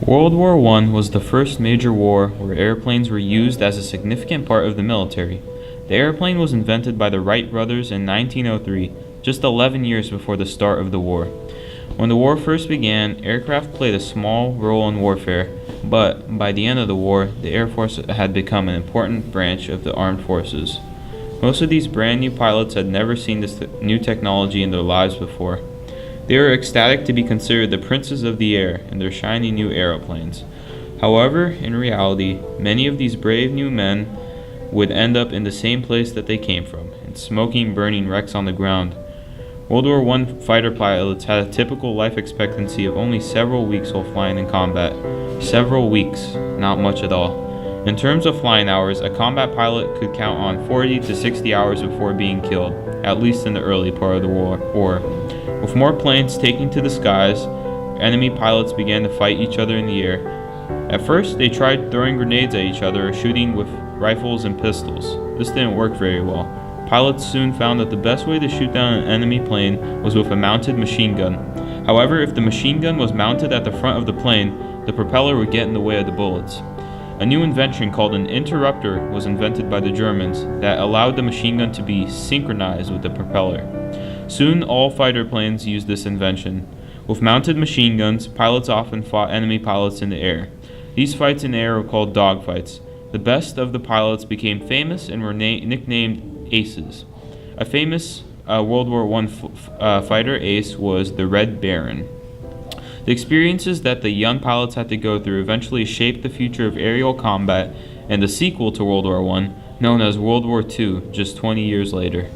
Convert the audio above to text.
World War I was the first major war where airplanes were used as a significant part of the military. The airplane was invented by the Wright brothers in 1903, just 11 years before the start of the war. When the war first began, aircraft played a small role in warfare, but by the end of the war, the Air Force had become an important branch of the armed forces. Most of these brand new pilots had never seen this new technology in their lives before. They were ecstatic to be considered the princes of the air in their shiny new aeroplanes. However, in reality, many of these brave new men would end up in the same place that they came from, in smoking, burning wrecks on the ground. World War I fighter pilots had a typical life expectancy of only several weeks while flying in combat. Several weeks, not much at all. In terms of flying hours, a combat pilot could count on 40 to 60 hours before being killed, at least in the early part of the war. With more planes taking to the skies, enemy pilots began to fight each other in the air. At first, they tried throwing grenades at each other or shooting with rifles and pistols. This didn't work very well. Pilots soon found that the best way to shoot down an enemy plane was with a mounted machine gun. However, if the machine gun was mounted at the front of the plane, the propeller would get in the way of the bullets. A new invention called an interrupter was invented by the Germans that allowed the machine gun to be synchronized with the propeller. Soon, all fighter planes used this invention. With mounted machine guns, pilots often fought enemy pilots in the air. These fights in the air were called dogfights. The best of the pilots became famous and were nicknamed aces. A famous World War I fighter ace was the Red Baron. The experiences that the young pilots had to go through eventually shaped the future of aerial combat and the sequel to World War I, known as World War II, just 20 years later.